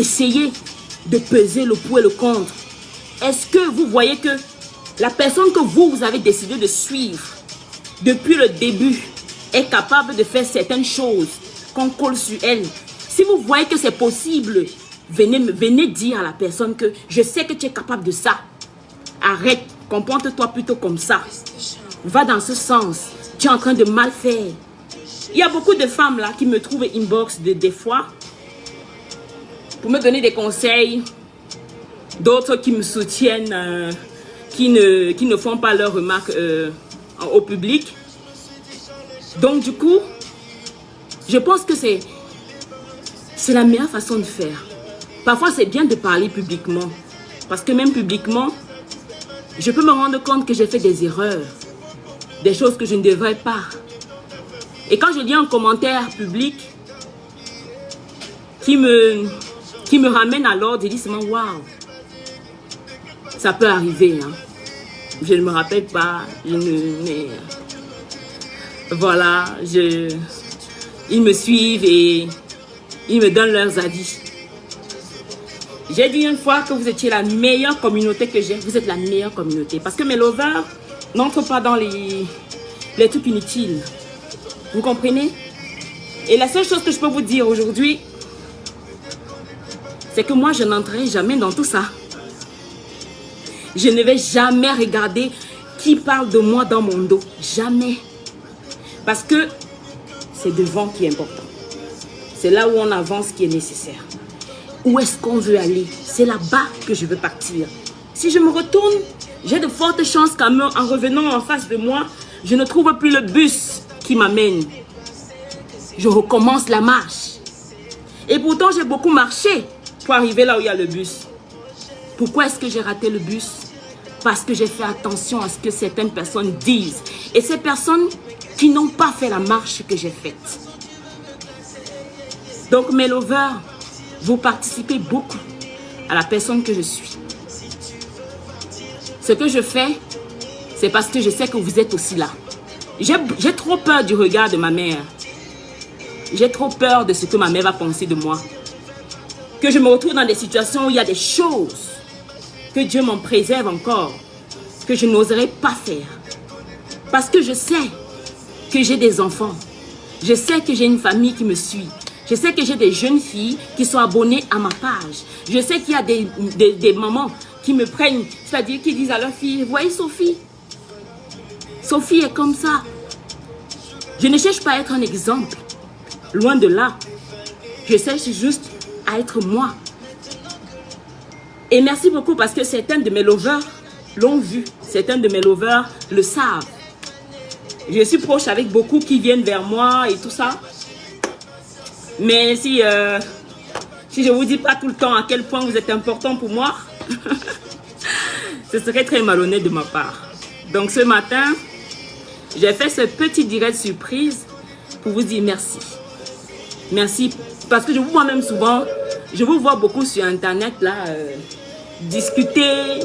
essayez de peser le pour et le contre. Est-ce que vous voyez que la personne que vous avez décidé de suivre depuis le début est capable de faire certaines choses qu'on colle sur elle? Si vous voyez que c'est possible, venez dire à la personne que je sais que tu es capable de ça. Arrête, comporte-toi plutôt comme ça. Va dans ce sens. Tu es en train de mal faire. Il y a beaucoup de femmes là qui me trouvent inbox des fois pour me donner des conseils. D'autres qui me soutiennent, qui ne font pas leurs remarques au public. Donc du coup, je pense que c'est la meilleure façon de faire. Parfois, c'est bien de parler publiquement. Parce que même publiquement, je peux me rendre compte que j'ai fait des erreurs. Des choses que je ne devrais pas. Et quand je lis un commentaire public qui me ramène à l'ordre, je dis seulement waouh. Ça peut arriver. Hein. Je ne me rappelle pas. Mais voilà, ils me suivent et ils me donnent leurs avis. J'ai dit une fois que vous étiez la meilleure communauté que j'ai. Vous êtes la meilleure communauté. Parce que mes lovers n'entrent pas dans les trucs inutiles. Vous comprenez? Et la seule chose que je peux vous dire aujourd'hui, c'est que moi, je n'entrerai jamais dans tout ça. Je ne vais jamais regarder qui parle de moi dans mon dos. Jamais. Parce que c'est devant qui est important. C'est là où on avance qui est nécessaire. Où est-ce qu'on veut aller? C'est là-bas que je veux partir. Si je me retourne, j'ai de fortes chances qu'en revenant en face de moi, je ne trouve plus le bus qui m'amène. Je recommence la marche. Et pourtant, j'ai beaucoup marché pour arriver là où il y a le bus. Pourquoi est-ce que j'ai raté le bus? Parce que j'ai fait attention à ce que certaines personnes disent. Et ces personnes qui n'ont pas fait la marche que j'ai faite. Donc mes lovers, vous participez beaucoup à la personne que je suis. Ce que je fais, c'est parce que je sais que vous êtes aussi là. J'ai trop peur du regard de ma mère. J'ai trop peur de ce que ma mère va penser de moi. Que je me retrouve dans des situations où il y a des choses que Dieu m'en préserve encore, que je n'oserais pas faire. Parce que je sais que j'ai des enfants. Je sais que j'ai une famille qui me suit. Je sais que j'ai des jeunes filles qui sont abonnées à ma page. Je sais qu'il y a des mamans qui me prennent, c'est-à-dire qui disent à leur fille, voyez Sophie, Sophie est comme ça. Je ne cherche pas à être un exemple. Loin de là. Je cherche juste à être moi. Et merci beaucoup parce que certains de mes lovers l'ont vu. Certains de mes lovers le savent. Je suis proche avec beaucoup qui viennent vers moi et tout ça. Mais si je ne vous dis pas tout le temps à quel point vous êtes important pour moi, ce serait très malhonnête de ma part. Donc ce matin, j'ai fait ce petit direct surprise pour vous dire merci. Merci parce que je vous vois même souvent, je vous vois beaucoup sur internet là, discuter,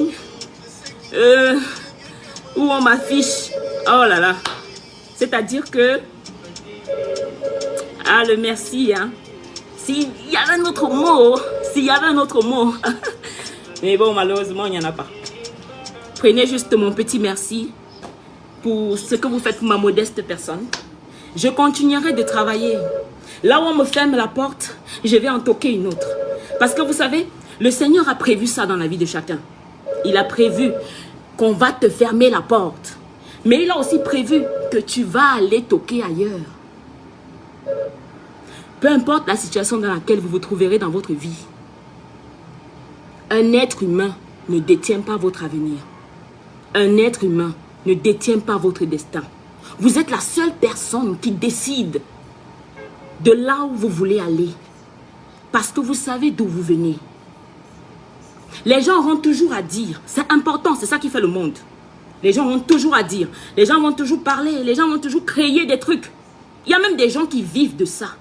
où on m'affiche. Oh là là. C'est-à-dire que, le merci, hein. S'il y avait un autre mot, mais bon, malheureusement, il n'y en a pas. Prenez juste mon petit merci pour ce que vous faites pour ma modeste personne. Je continuerai de travailler. Là où on me ferme la porte, je vais en toquer une autre. Parce que vous savez, le Seigneur a prévu ça dans la vie de chacun. Il a prévu qu'on va te fermer la porte. Mais il a aussi prévu que tu vas aller toquer ailleurs. Peu importe la situation dans laquelle vous vous trouverez dans votre vie. Un être humain ne détient pas votre avenir. Un être humain ne détient pas votre destin. Vous êtes la seule personne qui décide de là où vous voulez aller. Parce que vous savez d'où vous venez. Les gens auront toujours à dire. C'est important, c'est ça qui fait le monde. Les gens vont toujours à dire. Les gens vont toujours parler. Les gens vont toujours créer des trucs. Il y a même des gens qui vivent de ça.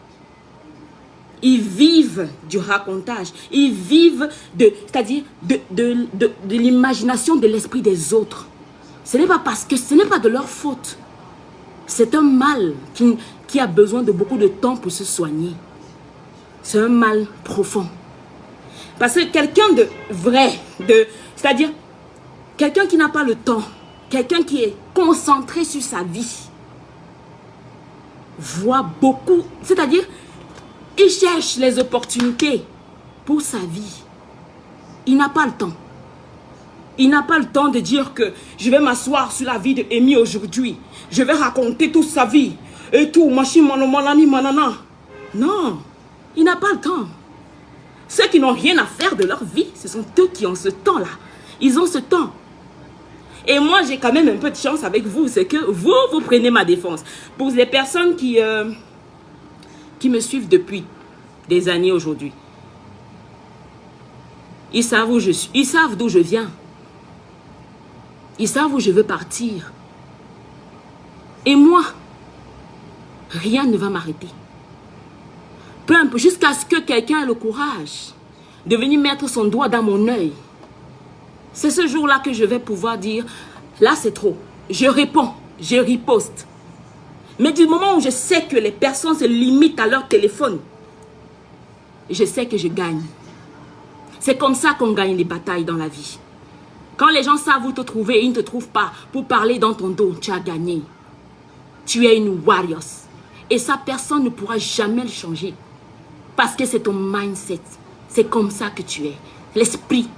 Ils vivent du racontage. Ils vivent c'est-à-dire de l'imagination de l'esprit des autres. Ce n'est pas parce que ce n'est pas de leur faute. C'est un mal qui a besoin de beaucoup de temps pour se soigner. C'est un mal profond. Parce que quelqu'un de vrai, c'est-à-dire quelqu'un qui n'a pas le temps, quelqu'un qui est concentré sur sa vie, voit beaucoup, c'est-à-dire, il cherche les opportunités pour sa vie. Il n'a pas le temps. Il n'a pas le temps de dire que je vais m'asseoir sur la vie de Amy aujourd'hui. Je vais raconter toute sa vie. Et tout, machin, manani, manana. Non, il n'a pas le temps. Ceux qui n'ont rien à faire de leur vie, ce sont eux qui ont ce temps-là. Ils ont ce temps. Et moi, j'ai quand même un peu de chance avec vous. C'est que vous prenez ma défense. Pour les personnes qui me suivent depuis des années aujourd'hui, ils savent où je suis. Ils savent d'où je viens. Ils savent où je veux partir. Et moi, rien ne va m'arrêter. Peu importe, jusqu'à ce que quelqu'un ait le courage de venir mettre son doigt dans mon œil. C'est ce jour-là que je vais pouvoir dire, là c'est trop. Je réponds, je riposte. Mais du moment où je sais que les personnes se limitent à leur téléphone, je sais que je gagne. C'est comme ça qu'on gagne les batailles dans la vie. Quand les gens savent où te trouver et ils ne te trouvent pas pour parler dans ton dos, tu as gagné. Tu es une warrior. Et ça, personne ne pourra jamais le changer. Parce que c'est ton mindset. C'est comme ça que tu es. L'esprit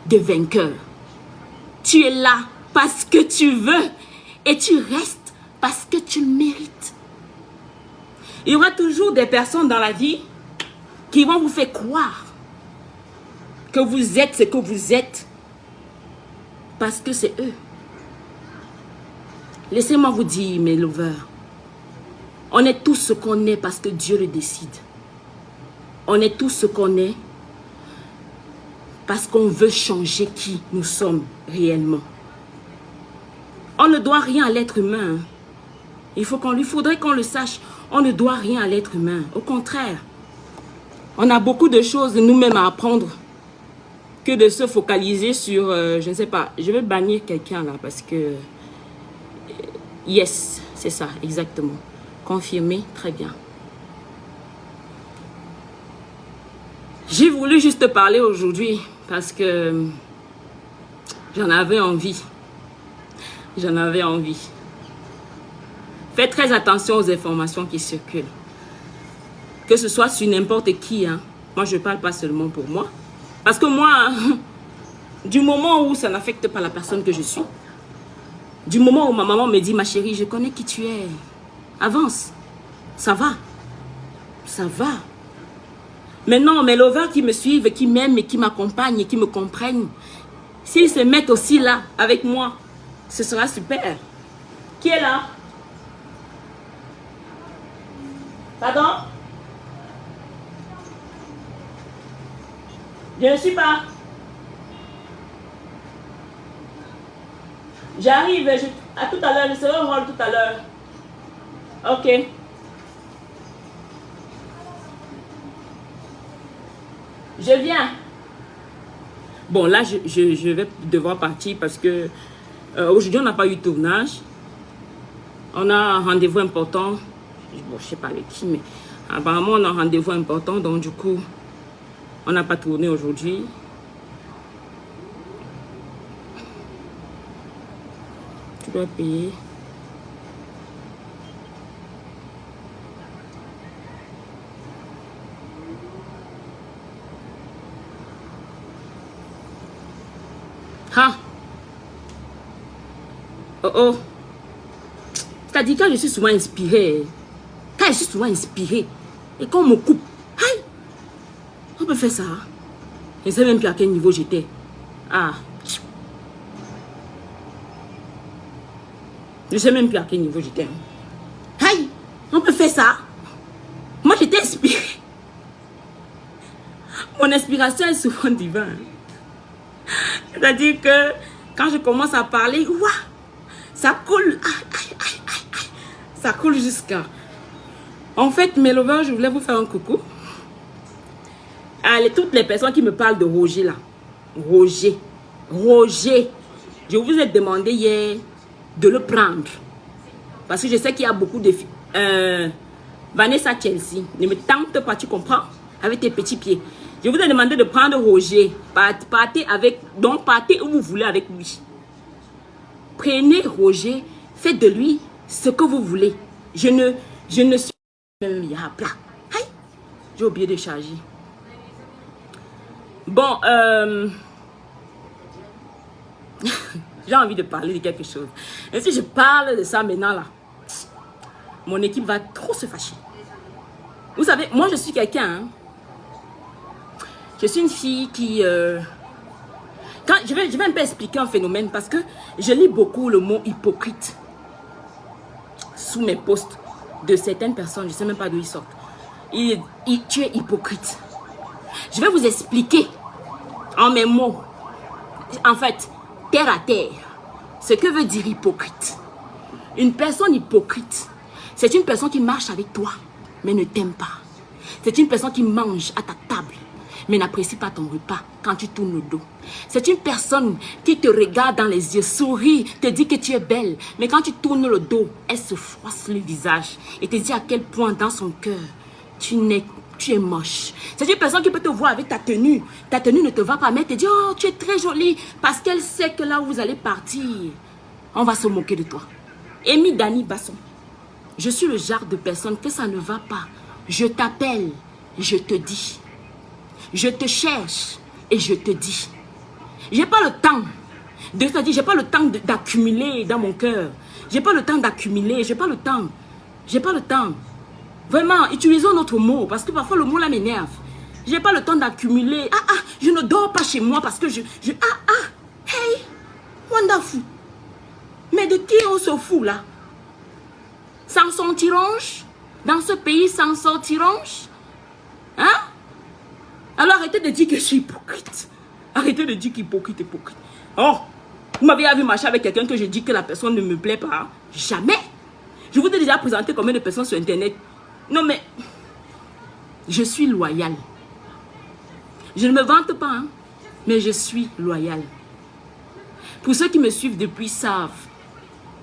de vainqueur. Tu es là parce que tu veux. Et tu restes parce que tu le mérites. Il y aura toujours des personnes dans la vie qui vont vous faire croire que vous êtes ce que vous êtes. Parce que c'est eux. Laissez-moi vous dire, mes lovers, on est tous ce qu'on est parce que Dieu le décide. On est tous ce qu'on est parce qu'on veut changer qui nous sommes réellement. On ne doit rien à l'être humain. Il faudrait qu'on le sache. On ne doit rien à l'être humain. Au contraire, on a beaucoup de choses nous-mêmes à apprendre que de se focaliser sur, je ne sais pas, je vais bannir quelqu'un là parce que, yes, c'est ça, exactement. Confirmé, très bien. J'ai voulu juste parler aujourd'hui parce que j'en avais envie. J'en avais envie. Faites très attention aux informations qui circulent. Que ce soit sur n'importe qui, hein. Moi, je ne parle pas seulement pour moi. Parce que moi, du moment où ça n'affecte pas la personne que je suis, du moment où ma maman me dit, ma chérie, je connais qui tu es, avance, ça va, ça va. Maintenant, mes lovers qui me suivent, qui m'aiment et qui m'accompagnent et qui me comprennent, s'ils se mettent aussi là, avec moi, ce sera super. Qui est là? Pardon? Je ne suis pas. J'arrive. À tout à l'heure. Je serai au rôle tout à l'heure. Ok. Je viens. Bon, là, je vais devoir partir parce que aujourd'hui, on n'a pas eu de tournage. On a un rendez-vous important. Bon, je ne sais pas avec qui, mais apparemment, on a un rendez-vous important. Donc, du coup, on n'a pas tourné aujourd'hui. Tu dois payer. Ah! Oh oh! C'est-à-dire quand je suis souvent inspirée. Quand je suis souvent inspirée. Et quand on me coupe. Aïe! On peut faire ça. Je ne sais même plus à quel niveau j'étais. Ah. Je ne sais même plus à quel niveau j'étais. Aïe! On peut faire ça. Moi, j'étais inspirée. Mon inspiration est souvent divine. C'est-à-dire que quand je commence à parler, ouah, ça coule. Aïe, aïe, aïe, aïe, aïe. Ça coule jusqu'à... En fait, mes lovers, je voulais vous faire un coucou. Allez, toutes les personnes qui me parlent de Roger là. Roger. Je vous ai demandé hier de le prendre. Parce que je sais qu'il y a beaucoup de filles. Vanessa Chelsea. Ne me tente pas, tu comprends? Avec tes petits pieds. Je vous ai demandé de prendre Roger. Partez avec, donc partez où vous voulez avec lui. Prenez Roger, faites de lui ce que vous voulez. Je ne suis même plat. J'ai oublié de charger. Bon, j'ai envie de parler de quelque chose. Et si je parle de ça maintenant là, mon équipe va trop se fâcher. Vous savez, moi je suis quelqu'un, hein, je suis une fille qui... je vais un peu expliquer un phénomène parce que je lis beaucoup le mot hypocrite sous mes posts de certaines personnes, je ne sais même pas d'où ils sortent. Tu es hypocrite. Je vais vous expliquer en mes mots, en fait, terre à terre, ce que veut dire hypocrite. Une personne hypocrite, c'est une personne qui marche avec toi, mais ne t'aime pas. C'est une personne qui mange à ta table, mais n'apprécie pas ton repas quand tu tournes le dos. C'est une personne qui te regarde dans les yeux, sourit, te dit que tu es belle, mais quand tu tournes le dos, elle se froisse le visage et te dit à quel point dans son cœur, tu es moche. C'est une personne qui peut te voir avec ta tenue. Ta tenue ne te va pas, mais elle te dit, oh, tu es très jolie, parce qu'elle sait que là où vous allez partir, on va se moquer de toi. Amy Dani Basson, je suis le genre de personne que ça ne va pas. Je t'appelle, je te dis. Je te cherche et je te dis. J'ai pas le temps de te dire, j'ai pas le temps d'accumuler dans mon cœur. J'ai pas le temps d'accumuler, j'ai pas le temps. J'ai pas le temps. Vraiment, utilisons notre mot parce que parfois le mot là m'énerve. J'ai pas le temps d'accumuler. Je ne dors pas chez moi parce que hey, wonderful. Mais de qui on se fout là? Sans sortirange? Dans ce pays sans sortirange? Hein? Alors arrêtez de dire que je suis hypocrite. Arrêtez de dire qu'hypocrite, hypocrite. Oh, vous m'avez vu marcher avec quelqu'un que je dis que la personne ne me plaît pas? Jamais. Je vous ai déjà présenté combien de personnes sur internet. Non mais, je suis loyale. Je ne me vante pas, hein, mais je suis loyale. Pour ceux qui me suivent depuis savent,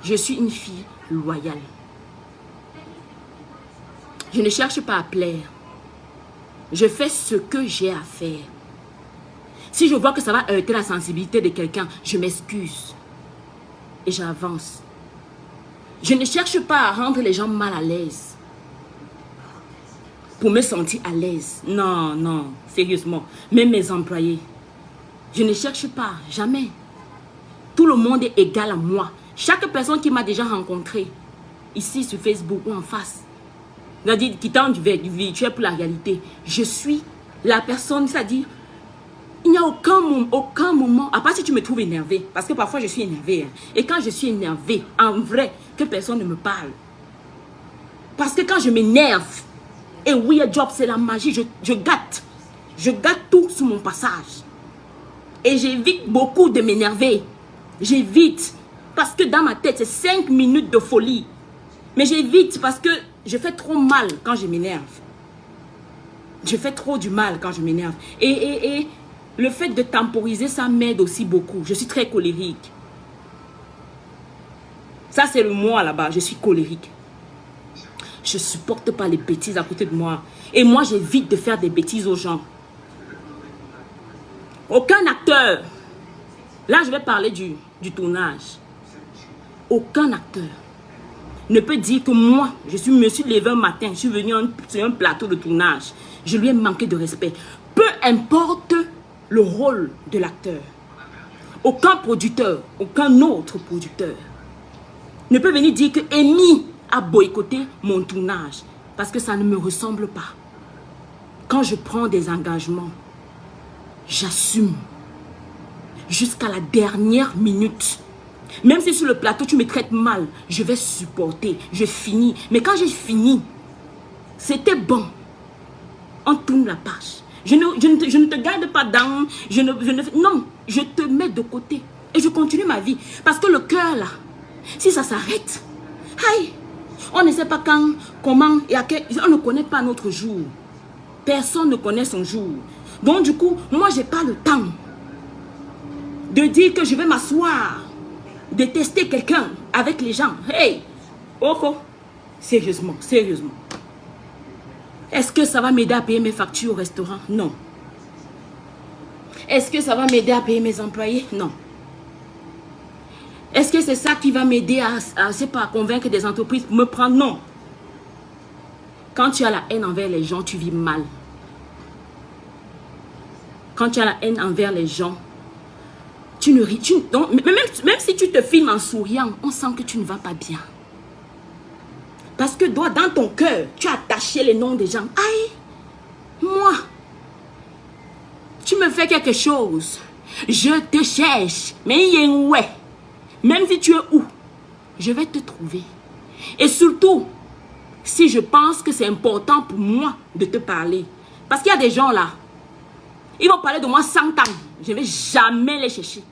je suis une fille loyale. Je ne cherche pas à plaire. Je fais ce que j'ai à faire. Si je vois que ça va heurter la sensibilité de quelqu'un, je m'excuse. Et j'avance. Je ne cherche pas à rendre les gens mal à l'aise. Pour me sentir à l'aise. Non, non, sérieusement. Même mes employés. Je ne cherche pas, jamais. Tout le monde est égal à moi. Chaque personne qui m'a déjà rencontré, ici sur Facebook ou en face, c'est-à-dire qui tend du virtuel pour la réalité. Je suis la personne, c'est-à-dire, il n'y a aucun moment, à part si tu me trouves énervé, parce que parfois je suis énervée. Hein, et quand je suis énervée, en vrai, que personne ne me parle. Parce que quand je m'énerve, et oui, job, c'est la magie, je gâte. Je gâte tout sous mon passage. Et j'évite beaucoup de m'énerver. J'évite, parce que dans ma tête, c'est 5 minutes de folie. Mais j'évite parce que je fais trop mal quand je m'énerve. Je fais trop du mal quand je m'énerve. Et le fait de temporiser, ça m'aide aussi beaucoup. Je suis très colérique. Ça, c'est le moi là-bas. Je suis colérique. Je ne supporte pas les bêtises à côté de moi. Et moi, j'évite de faire des bêtises aux gens. Aucun acteur. Là, je vais parler du tournage. Aucun acteur ne peut dire que moi, je me suis levé un matin, je suis venu sur un plateau de tournage. Je lui ai manqué de respect. Peu importe le rôle de l'acteur. Aucun producteur, aucun autre producteur ne peut venir dire que Amy a boycotté mon tournage parce que ça ne me ressemble pas. Quand je prends des engagements, j'assume jusqu'à la dernière minute. Même si sur le plateau tu me traites mal, je vais supporter, je finis. Mais quand j'ai fini, c'était bon. On tourne la page. Je ne te garde pas dans... non, je te mets de côté. Et je continue ma vie. Parce que le cœur là, si ça s'arrête, aïe, on ne sait pas quand, comment, et à quel... On ne connaît pas notre jour. Personne ne connaît son jour. Donc du coup, moi j'ai pas le temps de dire que je vais m'asseoir, de tester quelqu'un avec les gens. Hey, oh, sérieusement. Est-ce que ça va m'aider à payer mes factures au restaurant? Non. Est-ce que ça va m'aider à payer mes employés? Non. Est-ce que c'est ça qui va m'aider à je sais pas, convaincre des entreprises pour me prendre? Non. Quand tu as la haine envers les gens, tu vis mal. Quand tu as la haine envers les gens, tu ne ris. Même si tu te filmes en souriant, on sent que tu ne vas pas bien. Parce que dans ton cœur, tu as attaché les noms des gens. Aïe, moi, tu me fais quelque chose. Je te cherche. Mais ouais. Même si tu es où, je vais te trouver. Et surtout, si je pense que c'est important pour moi de te parler. Parce qu'il y a des gens là, ils vont parler de moi 100 ans. Je ne vais jamais les chercher.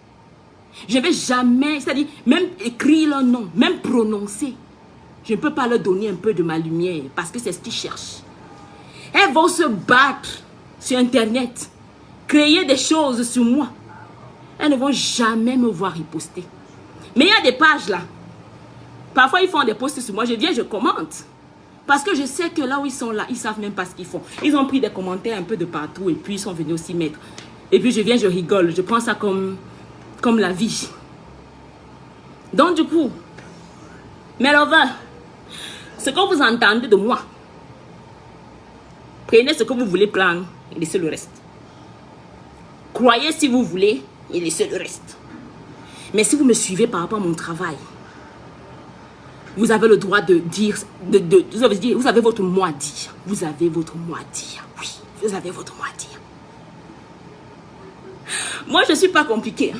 Je ne vais jamais, c'est-à-dire, même écrire leur nom, même prononcer. Je ne peux pas leur donner un peu de ma lumière parce que c'est ce qu'ils cherchent. Elles vont se battre sur Internet, créer des choses sur moi. Elles ne vont jamais me voir riposter. Mais il y a des pages là. Parfois, ils font des posts sur moi. Je viens, je commente. Parce que je sais que là où ils sont là, ils ne savent même pas ce qu'ils font. Ils ont pris des commentaires un peu de partout et puis ils sont venus aussi mettre. Et puis je viens, je rigole. Je prends ça comme la vie. Donc du coup, mes lovers, ce que vous entendez de moi, prenez ce que vous voulez prendre et laissez le reste. Croyez si vous voulez et laissez le reste. Mais si vous me suivez par rapport à mon travail, vous avez le droit de dire, vous avez votre mot à dire. Vous avez votre mot à dire. Oui, vous avez votre mot à dire. Moi, je ne suis pas compliquée. Hein.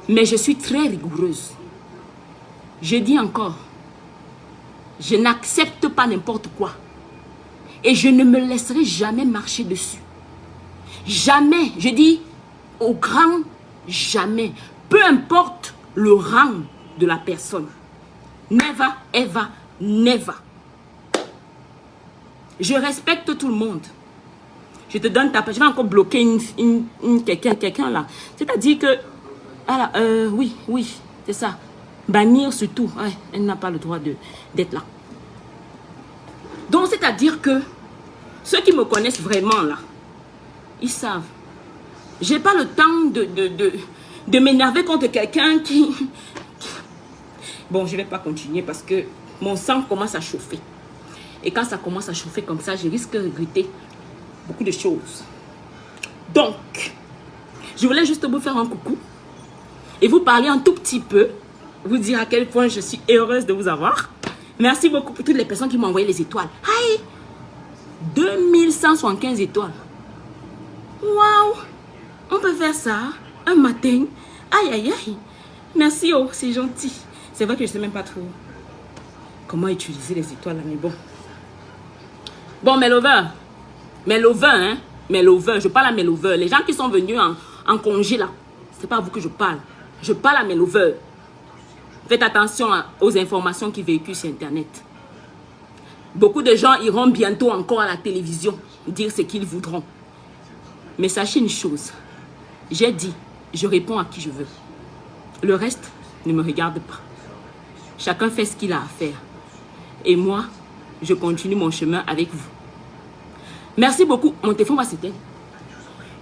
Mais je suis très rigoureuse. Je dis encore, je n'accepte pas n'importe quoi. Et je ne me laisserai jamais marcher dessus. Jamais, je dis au grand jamais. Peu importe le rang de la personne. Never, ever, never. Je respecte tout le monde. Je te donne ta page. Je vais encore bloquer quelqu'un là. C'est-à-dire que... Alors, oui, c'est ça. Bannir surtout. Ouais, elle n'a pas le droit d'être là. Donc, c'est-à-dire que ceux qui me connaissent vraiment là, ils savent. J'ai pas le temps de m'énerver contre quelqu'un qui... Bon, je vais pas continuer parce que mon sang commence à chauffer. Et quand ça commence à chauffer comme ça, je risque de regretter beaucoup de choses. Donc, je voulais juste vous faire un coucou et vous parler un tout petit peu, vous dire à quel point je suis heureuse de vous avoir. Merci beaucoup pour toutes les personnes qui m'ont envoyé les étoiles. Aïe! 2175 étoiles. Waouh! On peut faire ça un matin. Aïe, aïe, aïe. Merci, oh, c'est gentil. C'est vrai que je ne sais même pas trop comment utiliser les étoiles là, mais bon. Bon, mes lovers, hein, mes lovers, je parle à mes lovers. Les gens qui sont venus en congé là, c'est pas à vous que je parle. Je parle à mes lovers. Faites attention aux informations qui véhiculent sur Internet. Beaucoup de gens iront bientôt encore à la télévision dire ce qu'ils voudront. Mais sachez une chose, j'ai dit, je réponds à qui je veux. Le reste ne me regarde pas. Chacun fait ce qu'il a à faire. Et moi, je continue mon chemin avec vous. Merci beaucoup. Mon téléphone va s'éteindre.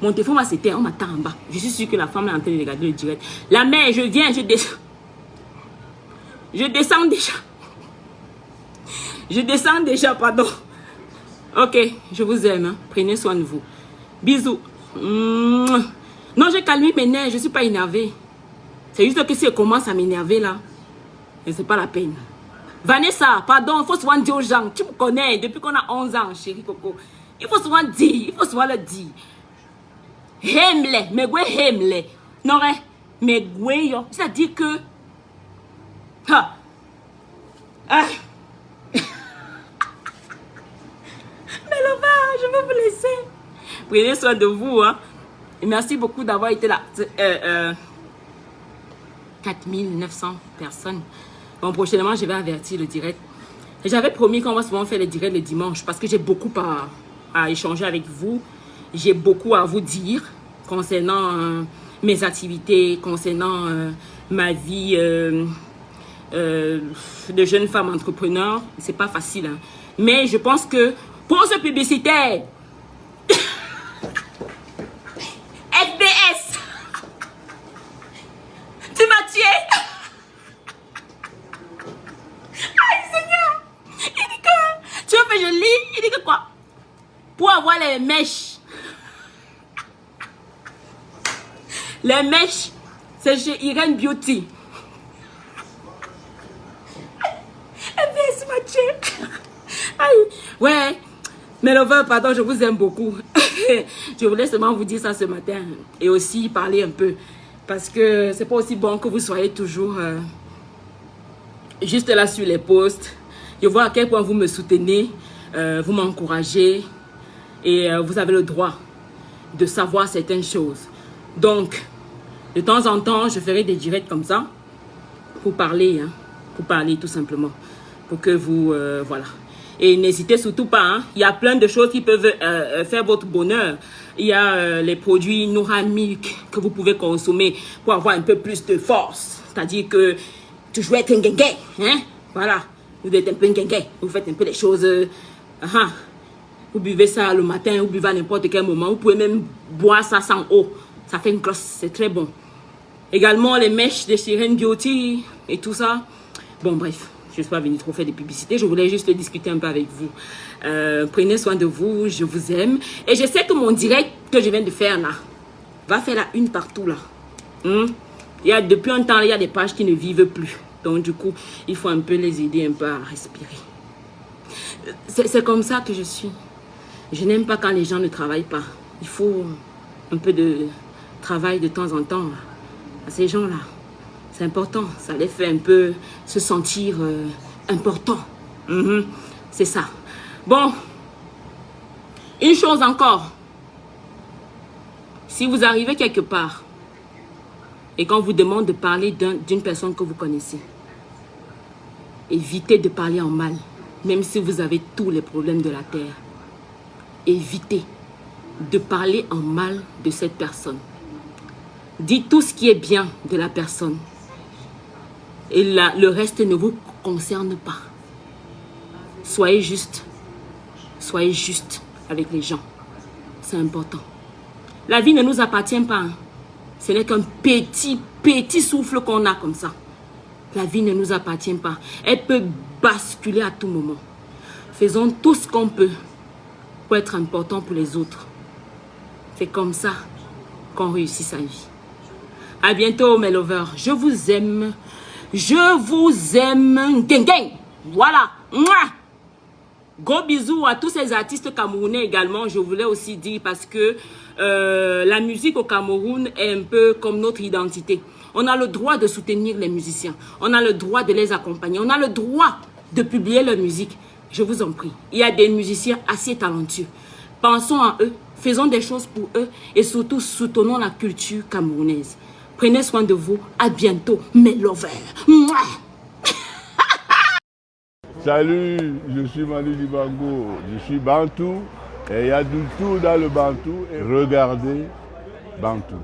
Mon téléphone va s'éteindre. On m'attend en bas. Je suis sûre que la femme est en train de regarder le direct. La mère, je viens, je descends. Je descends déjà. Je descends déjà, pardon. Ok, je vous aime. Hein. Prenez soin de vous. Bisous. Non, j'ai calmé mes nerfs. Je ne suis pas énervée. C'est juste que si elle commence à m'énerver là, c'est pas la peine. Vanessa, pardon, il faut souvent dire aux gens. Tu me connais depuis qu'on a 11 ans, chérie Coco. Il faut souvent dire, il faut souvent le dire. Hemle, mais ouais, hemle. Non, mais ouais, yo. C'est-à-dire que. Ha. Ah. Mais là-bas, je vais vous laisser. Prenez soin de vous, hein. Et merci beaucoup d'avoir été là. 4900 personnes. Bon, prochainement, je vais avertir le direct. J'avais promis qu'on va souvent faire les directs le dimanche parce que j'ai beaucoup à échanger avec vous. J'ai beaucoup à vous dire concernant mes activités, concernant ma vie de jeune femme entrepreneur. C'est pas facile. Hein. Mais je pense que pour ce publicitaire, mèches. Les mèches, c'est chez Irene Beauty. Aïe. Ouais, mes lovers, pardon, je vous aime beaucoup. Je voulais seulement vous dire ça ce matin et aussi parler un peu parce que c'est pas aussi bon que vous soyez toujours juste là sur les posts. Je vois à quel point vous me soutenez, vous m'encouragez et vous avez le droit de savoir certaines choses. Donc, de temps en temps, je ferai des directs comme ça pour parler, hein, pour parler tout simplement, pour que vous, voilà. Et n'hésitez surtout pas, hein, il y a plein de choses qui peuvent faire votre bonheur. Il y a les produits Noura Milk que vous pouvez consommer pour avoir un peu plus de force. C'est-à-dire que tu joues être un guinguet, hein, voilà. Vous êtes un peu un guinguet, vous faites un peu les choses, vous buvez ça le matin, vous buvez à n'importe quel moment. Vous pouvez même boire ça sans eau. Ça fait une gloss, c'est très bon. Également les mèches de Irene Beauty et tout ça. Bon, bref. Je ne suis pas venue trop faire de publicité. Je voulais juste discuter un peu avec vous. Prenez soin de vous. Je vous aime. Et je sais que mon direct que je viens de faire là va faire la une partout là. Depuis un temps, il y a des pages qui ne vivent plus. Donc du coup, il faut un peu les aider un peu à respirer. C'est comme ça que je suis. Je n'aime pas quand les gens ne travaillent pas. Il faut un peu de travail de temps en temps à ces gens-là. C'est important, ça les fait un peu se sentir important. C'est ça. Bon, une chose encore. Si vous arrivez quelque part et qu'on vous demande de parler d'une personne que vous connaissez, évitez de parler en mal, même si vous avez tous les problèmes de la terre. Évitez de parler en mal de cette personne. Dites tout ce qui est bien de la personne. Et là, le reste ne vous concerne pas. Soyez juste avec les gens. C'est important. La vie ne nous appartient pas. Hein. Ce n'est qu'un petit souffle qu'on a comme ça. La vie ne nous appartient pas. Elle peut basculer à tout moment. Faisons tout ce qu'on peut pour être important pour les autres. C'est comme ça qu'on réussit sa vie. À bientôt, mes lovers. Je vous aime. Je vous aime. Gang, gang. Voilà. Mouah. Gros bisous à tous ces artistes camerounais également. Je voulais aussi dire parce que la musique au Cameroun est un peu comme notre identité. On a le droit de soutenir les musiciens. On a le droit de les accompagner. On a le droit de publier leur musique. Je vous en prie. Il y a des musiciens assez talentueux. Pensons à eux. Faisons des choses pour eux. Et surtout, soutenons la culture camerounaise. Prenez soin de vous. À bientôt, mes lovers. Mouah. Salut, je suis Manu Dibango. Je suis Bantou. Et il y a du tout dans le Bantou. Et regardez Bantou.